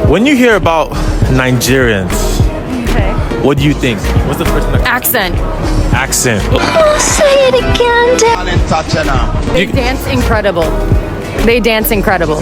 When you hear about Nigerians, Okay. what do you think? What's the first thing? Accent. Accent. Oh, say it again. They dance incredible. They dance incredible.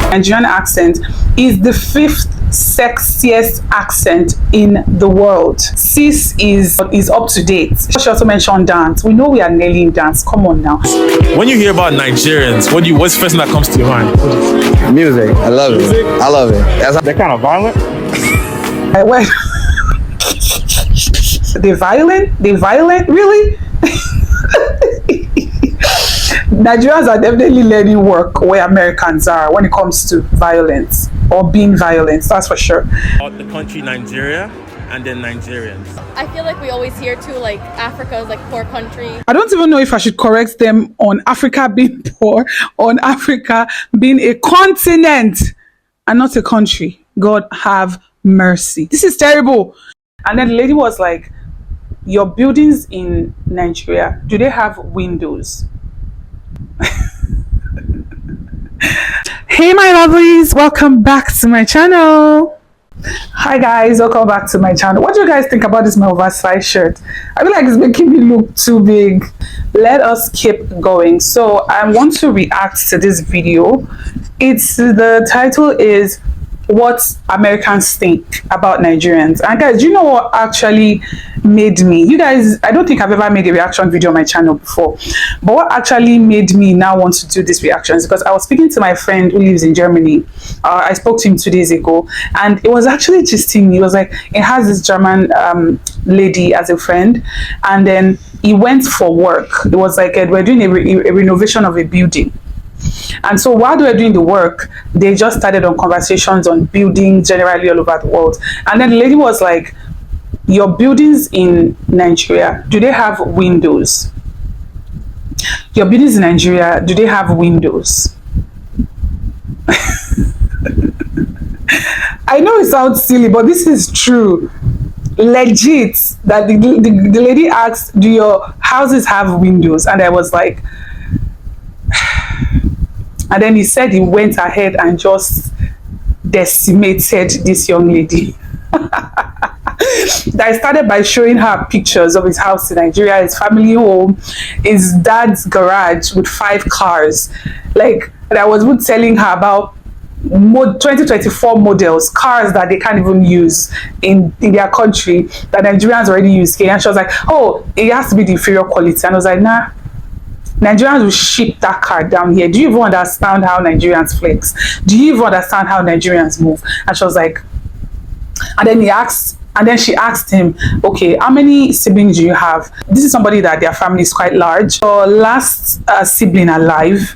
Nigerian accent is the fifth sexiest accent in the world. Sis is up to date. She also mentioned dance. We know we are nailing dance. Come on now. When you hear about Nigerians, what's the first thing that comes to your mind? Music. I love it. I love it. They're kind of violent. Well, they violent? They violent? Really? Nigerians are definitely learning work where Americans are when it comes to violence or being violent, that's for sure. About the country Nigeria and then Nigerians. I feel like we always hear too, like Africa is like poor country. I don't even know if I should correct them on Africa being poor, on Africa being a continent and not a country. God have mercy. This is terrible. And then the lady was like, your buildings in Nigeria, do they have windows? Hey my lovelies, welcome back to my channel. Hi guys, welcome back to my channel. What do you guys think about this my oversized shirt? I feel like it's making me look too big. Let us keep going. So I want to react to this video. The title is what Americans think about Nigerians. And guys, do you know what actually made me, you guys, I don't think I've ever made a reaction video on my channel before, but what actually made me now want to do this reaction is because I was speaking to my friend who lives in Germany. I spoke to him 2 days ago, and it was actually gisting me. It was like, it has this German lady as a friend, and then he went for work. It was like we're doing a renovation of a building. And so while they were doing the work, they just started on conversations on buildings generally all over the world. And then the lady was like, your buildings in Nigeria, do they have windows? Your buildings in Nigeria, do they have windows? I know it sounds silly, but this is true. Legit, that the lady asked, do your houses have windows? And I was like, and then he said he went ahead and just decimated this young lady. I started by showing her pictures of his house in Nigeria, his family home, his dad's garage with 5 cars. Like, and I was even telling her about 2024 models, cars that they can't even use in their country, that Nigerians already use. And she was like, oh, it has to be the inferior quality. And I was like, nah. Nigerians will ship that car down here. Do you even understand how Nigerians flex? Do you even understand how Nigerians move? And she was like, and then she asked him, okay, how many siblings do you have? This is somebody that their family is quite large. Your last sibling alive.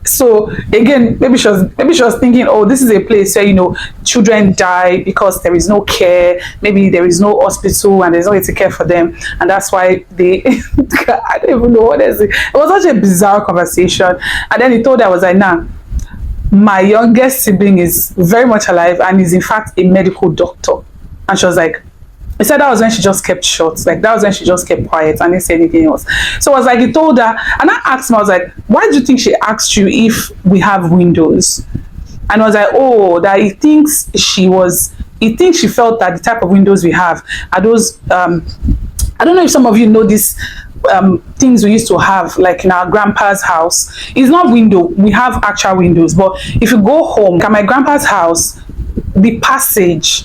So again, maybe she was thinking, oh, this is a place where, you know, children die because there is no care. Maybe there is no hospital and there's no way to care for them, and that's why they I don't even know what is it. It was such a bizarre conversation. And then he told her, I was like, nah, my youngest sibling is very much alive and is in fact a medical doctor. And she was like, he said that was when she just kept short. Like, that was when she just kept quiet and didn't say anything else. So I was like, he told her, and I asked him, I was like, why do you think she asked you if we have windows? And I was like, oh, that he thinks she felt that the type of windows we have are those, I don't know if some of you know this, things we used to have like in our grandpa's house. It's not window, we have actual windows, but if you go home at my grandpa's house, the passage,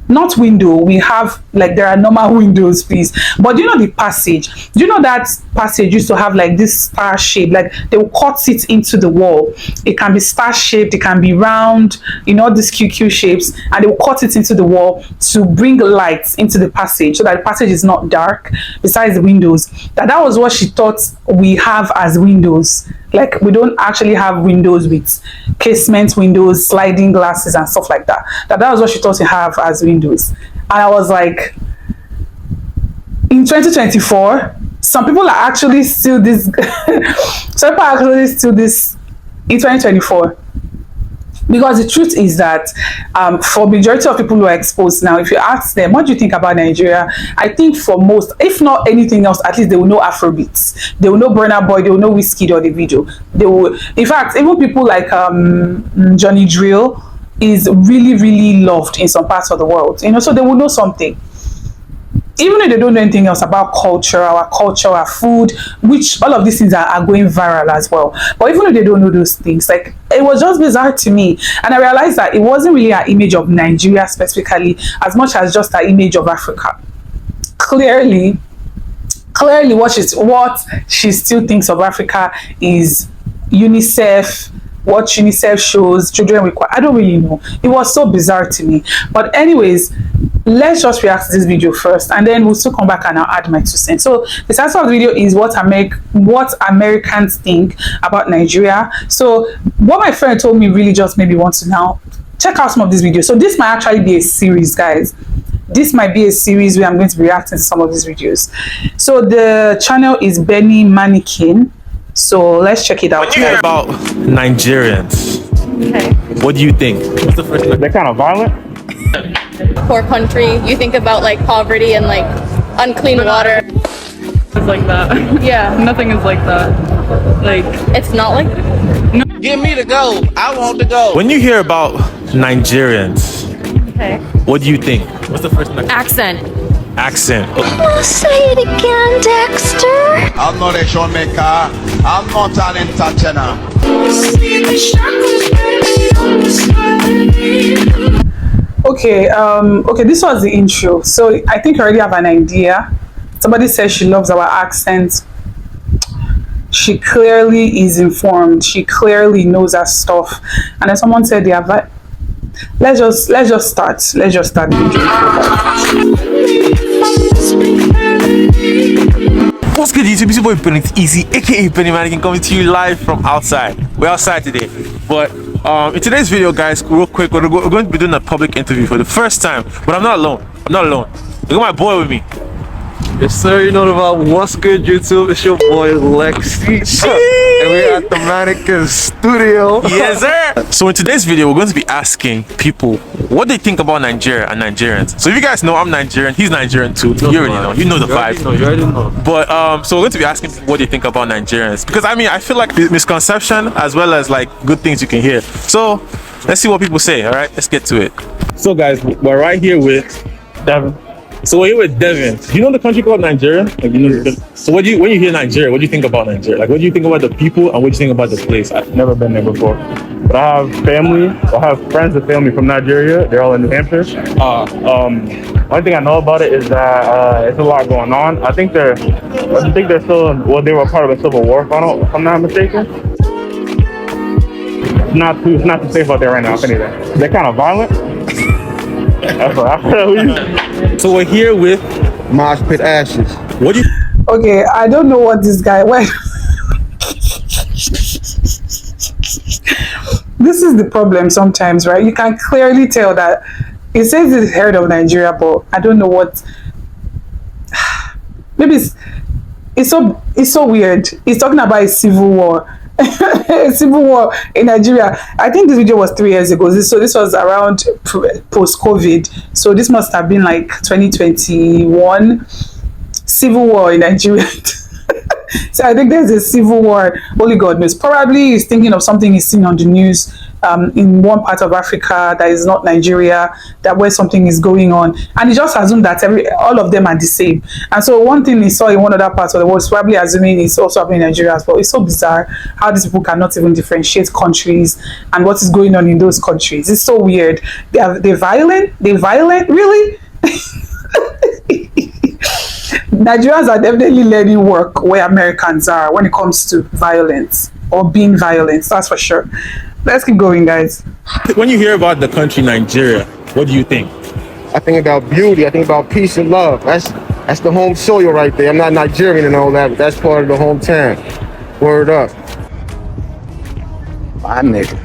not window, we have like, there are normal windows, please, but do you know the passage? Do you know that passage used to have like this star shape? Like, they will cut it into the wall. It can be star shaped, it can be round, you know, these QQ shapes, and they will cut it into the wall to bring light into the passage so that the passage is not dark. Besides the windows, that was what she thought we have as windows. Like, we don't actually have windows with casement windows, sliding glasses and stuff like that. That was what she thought we have as windows. And I was like, in 2024, some people are actually still this some people are actually still this in 2024. Because the truth is that for majority of people who are exposed now, if you ask them, what do you think about Nigeria? I think for most, if not anything else, at least they will know Afrobeats. They will know Burna Boy. They will know Wizkid or the video. They will, in fact, even people like Johnny Drill, is really, really loved in some parts of the world. You know, so they will know something. Even if they don't know anything else about culture, our food, which all of these things are going viral as well. But even if they don't know those things, like, it was just bizarre to me. And I realized that it wasn't really an image of Nigeria specifically, as much as just an image of Africa. Clearly what she still thinks of Africa is UNICEF, what UNICEF shows children require. I don't really know. It was so bizarre to me. But anyways, let's just react to this video first, and then we'll still come back and I'll add my 2 cents. So the title of the video is what Americans think about Nigeria. So what my friend told me really just made me want to now check out some of these videos. So this might actually be a series, guys. This might be a series where I'm going to be reacting to some of these videos. So the channel is Benny Mannequin. So let's check it out. When you hear about Nigerians, Okay. what do you think? What's the first? They're kind of violent. Poor country. You think about like poverty and like unclean water. It's like that. Yeah. Nothing is like that. Like, It's not like Give me the gold. I want the gold. When you hear about Nigerians, Okay. what do you think? What's the first? Accent. Accent. Say it again, Dexter. I'm not a showmaker. I'm not an entertainer. Okay, this was the intro. So I think you already have an idea. Somebody says she loves our accent. She clearly is informed. She clearly knows her stuff. And then someone said they have. Let's just start the video. What's good, YouTube? It's your boy Benny Easy, aka Benny Mannequin, coming to you live from outside. We're outside today, but in today's video, guys, real quick, we're going to be doing a public interview for the first time. But I'm not alone. I got my boy with me. Yes, sir. You know about what's good, YouTube? It's your boy Lexi, and we're at the Mannequin Studio. Yes, sir. So in today's video, we're going to be asking people what they think about Nigeria and Nigerians. So if you guys know, I'm Nigerian. He's Nigerian too. You already know. You know the vibe. You already know. But so we're going to be asking people what they think about Nigerians, because I mean, I feel like misconception as well as like good things you can hear. So let's see what people say. All right, let's get to it. So guys, we're right here with Devin. So we're here with Devin. Do you know the country called Nigeria? Like, you know, so when you hear Nigeria, what do you think about Nigeria? Like, what do you think about the people and what do you think about the place? I've never been there before, but I have family. I have friends and family from Nigeria. They're all in New Hampshire. One thing I know about it is that it's a lot going on. I think they're still. Well, they were part of a civil war, if I'm not mistaken. It's not too safe out there right now. If anything, they're kind of violent. That's what I feel. So we're here with Mosh Pit Ashes. what do you? Okay, I don't know what this guy went. This is the problem sometimes, right? You can clearly tell that it says it's heard of Nigeria, but I don't know what. Maybe it's so weird. He's talking about a civil war. A civil war in Nigeria. I think this video was 3 years ago. So this was around post-COVID. So this must have been like 2021. Civil war in Nigeria. So I think there's a civil war. Only God knows. Probably he's thinking of something he's seen on the news in one part of Africa that is not Nigeria, that where something is going on, and he just assumed that all of them are the same. And so one thing he saw in one other part of the world is probably assuming it's also happening in Nigeria as well. It's so bizarre how these people cannot even differentiate countries and what is going on in those countries. It's so weird. They're violent. They're violent, really. Nigerians are definitely learning work where Americans are when it comes to violence or being violent. That's for sure. Let's keep going, guys. When you hear about the country Nigeria, what do you think? I think about beauty. I think about peace and love. That's the home soil right there. I'm not Nigerian and all that, but that's part of the hometown. Word up. My nigga.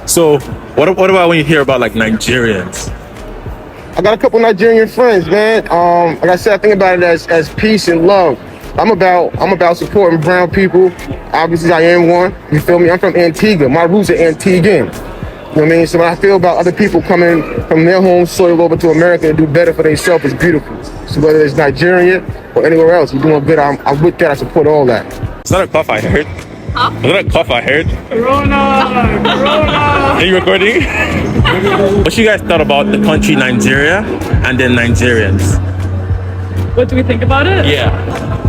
So what about when you hear about like Nigerians? I got a couple Nigerian friends, man. Like I said, I think about it as peace and love. I'm about supporting brown people. Obviously, I am one. You feel me? I'm from Antigua. My roots are Antiguan. You know what I mean? So when I feel about other people coming from their home soil over to America and do better for themselves, it's beautiful. So whether it's Nigerian or anywhere else, you're doing good. I'm with that. I support all that. It's not a puff I heard. Was that a cough I heard? Corona. Corona. Are you recording? What you guys thought about the country Nigeria and then Nigerians? What do we think about it? Yeah.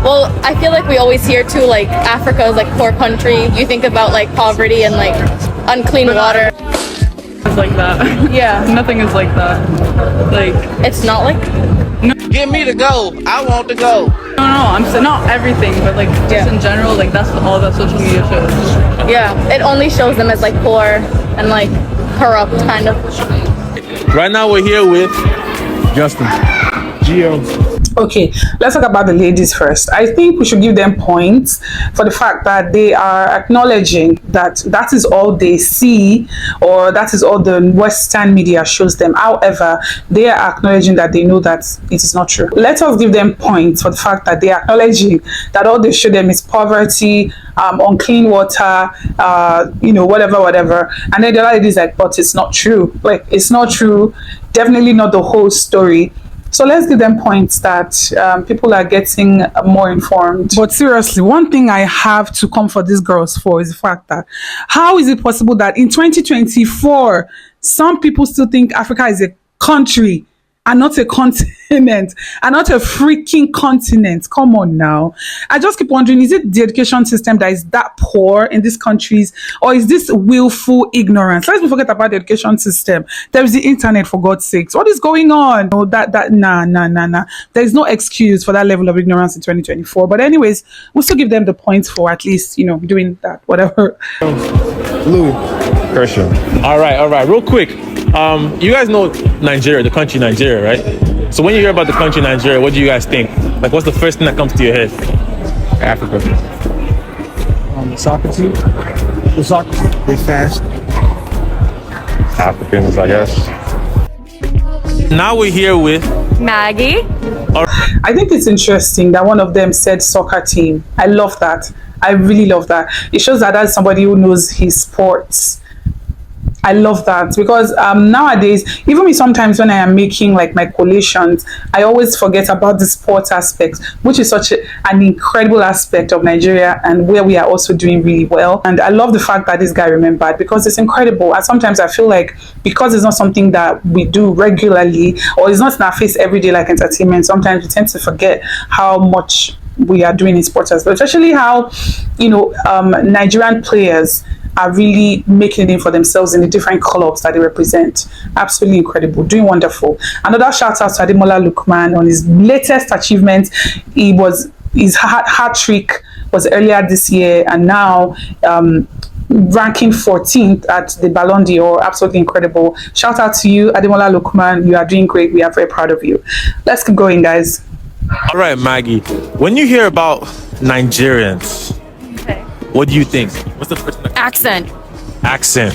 Well, I feel like we always hear too, like Africa is like poor country. You think about like poverty and like unclean water. It's like that. Yeah. Nothing is like that. Like, It's not like Give me the go. I want to go. no, I'm saying not everything, but like just in general, like that's all that social media shows. yeah, it only shows them as like poor and like corrupt kind of. Right now we're here with Justin. Gio. Okay, let's talk about the ladies first. I think we should give them points for the fact that they are acknowledging that that is all they see, or that is all the Western media shows them. However, they are acknowledging that they know that it is not true. Let us give them points for the fact that they are acknowledging that all they show them is poverty, unclean water, whatever. And then the other lady is like, but it's not true. Like, it's not true. Definitely not the whole story. So let's give them points that people are getting more informed. But seriously, one thing I have to come for these girls for is the fact that how is it possible that in 2024, some people still think Africa is a country and not a continent, and not a freaking continent? Come on now. I just keep wondering, is it the education system that is that poor in these countries, or is this willful ignorance? Let's not forget about the education system. There is the internet, for God's sakes. What is going on? Oh, nah. There is no excuse for that level of ignorance in 2024. But anyways, we'll still give them the points for at least, doing that, whatever. Louis. Christian. all right, real quick. You guys know Nigeria, the country Nigeria, right? So when you hear about the country Nigeria, what do you guys think? Like, what's the first thing that comes to your head? Africa. The soccer team. The soccer team. They fast. Africans, I guess. Now we're here with Maggie. I think it's interesting that one of them said soccer team. I love that. I really love that. It shows that that's somebody who knows his sports. I love that because nowadays, even me sometimes when I am making like my collations, I always forget about the sports aspect, which is such an incredible aspect of Nigeria and where we are also doing really well. And I love the fact that this guy remembered because it's incredible. And sometimes I feel like because it's not something that we do regularly or it's not in our face every day like entertainment, sometimes we tend to forget how much we are doing in sports as well, especially how Nigerian players are really making a name for themselves in the different clubs that they represent. Absolutely incredible, doing wonderful. Another shout out to Ademola Lookman on his latest achievement. His hat trick was earlier this year, and now ranking 14th at the Ballon d'Or. Absolutely incredible. Shout out to you, Ademola Lookman. You are doing great. We are very proud of you. Let's keep going, guys. All right, Maggie. When you hear about Nigerians, what do you think? What's the first thing? Accent. Accent.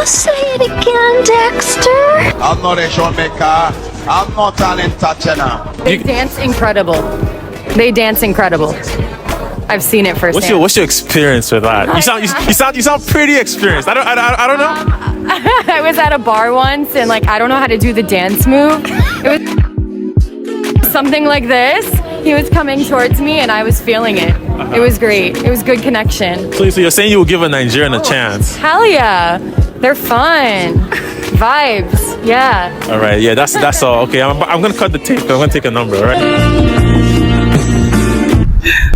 Say it again, Dexter. I'm not a showmaker. I'm not an entertainer. They dance incredible. They dance incredible. I've seen it firsthand. What's your experience with that? You sound pretty experienced. I don't know. I was at a bar once and I don't know how to do the dance move. It was something like this. He was coming towards me and I was feeling it. It was great. It was good connection. So you're saying you will give a Nigerian a chance? Hell yeah. They're fun. Vibes. Yeah. All right. Yeah, that's all. Okay, I'm going to cut the tape. I'm going to take a number, all right?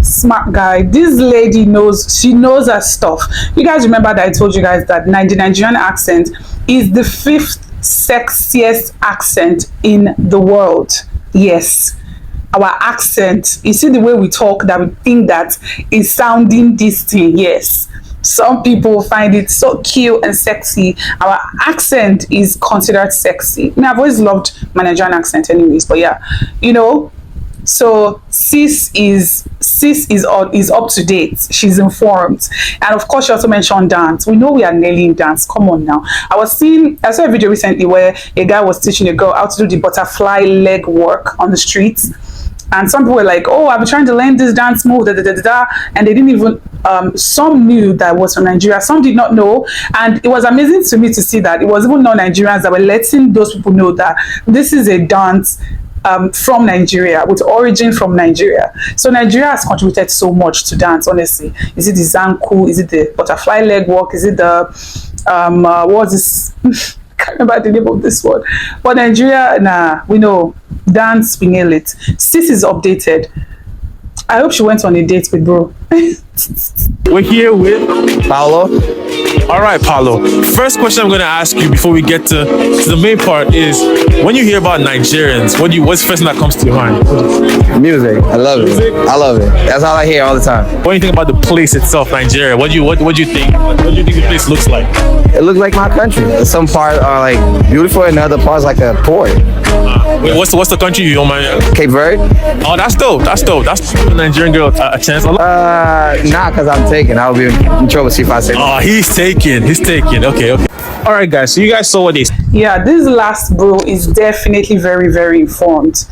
Smart guy. This lady she knows her stuff. You guys remember that I told you guys that the Nigerian accent is the 5th sexiest accent in the world. Yes. Our accent, you see the way we talk, that we think that is sounding this thing. Yes, some people find it so cute and sexy. Our accent is considered sexy. I mean, I've always loved my Nigerian accent anyways, but yeah, so sis is up to date. She's informed, and of course she also mentioned dance. We know we are nailing dance. Come on now. I saw a video recently where a guy was teaching a girl how to do the butterfly leg work on the streets. And some people were like, oh, I've been trying to learn this dance move, and they didn't even, some knew that it was from Nigeria, some did not know. And it was amazing to me to see that it was even non-Nigerians that were letting those people know that this is a dance from Nigeria, with origin from Nigeria. So Nigeria has contributed so much to dance, honestly. Is it the Zanku? Is it the butterfly leg walk? Is it the what's this? Can't remember the name of this one. But Nigeria, nah, we know dance, we nail it. Sis is updated. I hope she went on a date with bro. We're here with Paolo. All right, Paulo. First question I'm going to ask you before we get to the main part is, when you hear about Nigerians, what's the first thing that comes to your mind? Music. I love it. I love it. That's all I hear all the time. What do you think about the place itself, Nigeria? What do you think? What do you think the place looks like? It looks like my country. Some parts are like beautiful and other parts like a port. Wait, what's the country you don't mind? Cape Verde? Oh, that's dope. That's dope. That's a Nigerian girl a chance. Not because I'm taken. I'll be in trouble if I say. Oh, he's taken. He's taken. Okay. All right, guys. So you guys saw what they. Yeah, this last bro is definitely very, very informed,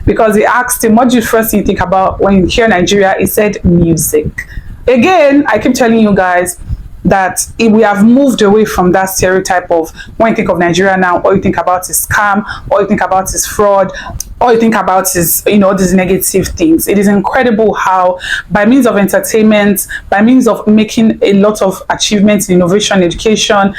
because he asked him, what do you first thing you think about when you hear Nigeria? He said music. Again, I keep telling you guys that we have moved away from that stereotype of, when you think of Nigeria now, all you think about is scam, all you think about is fraud, all you think about is, these negative things. It is incredible how, by means of entertainment, by means of making a lot of achievements in innovation, education,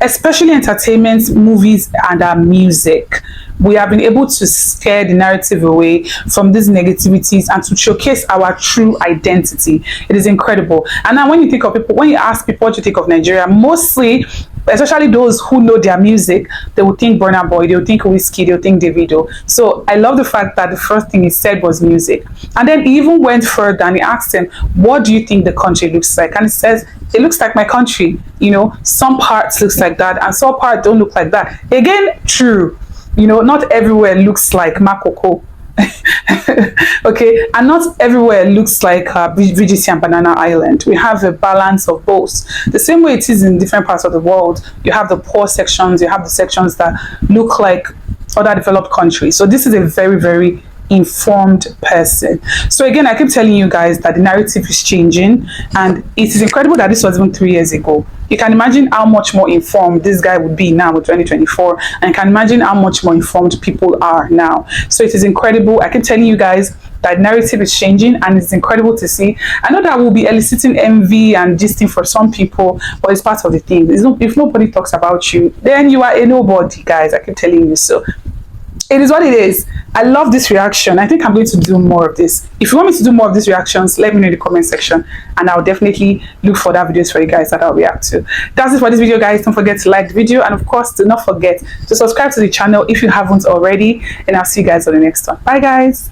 especially entertainment, movies, and music, we have been able to scare the narrative away from these negativities and to showcase our true identity. It is incredible. And now when you think of people, when you ask people what you think of Nigeria, mostly, especially those who know their music, they will think Burna Boy, they will think Whiskey, they will think Davido. So I love the fact that the first thing he said was music. And then he even went further and he asked him, what do you think the country looks like? And he says, it looks like my country. Some parts looks like that and some parts don't look like that. Again, true. Not everywhere looks like Makoko. Okay, and not everywhere looks like VGC and Banana Island. We have a balance of both. The same way it is in different parts of the world. You have the poor sections, you have the sections that look like other developed countries. So this is a very, very informed person. So again, I keep telling you guys that the narrative is changing, and it is incredible that this was even 3 years ago. You can imagine how much more informed this guy would be now with 2024, and you can imagine how much more informed people are now. So it is incredible. I keep telling you guys that narrative is changing, and it's incredible to see. I know that will be eliciting envy and gisting for some people, but it's part of the thing. If nobody talks about you, then you are a nobody, guys. I keep telling you so. It is what it is. I love this reaction. I think I'm going to do more of this. If you want me to do more of these reactions, let me know in the comment section, and I'll definitely look for that videos for you guys that I'll react to. That's it for this video, guys. Don't forget to like the video, and of course, do not forget to subscribe to the channel if you haven't already, and I'll see you guys on the next one. Bye, guys.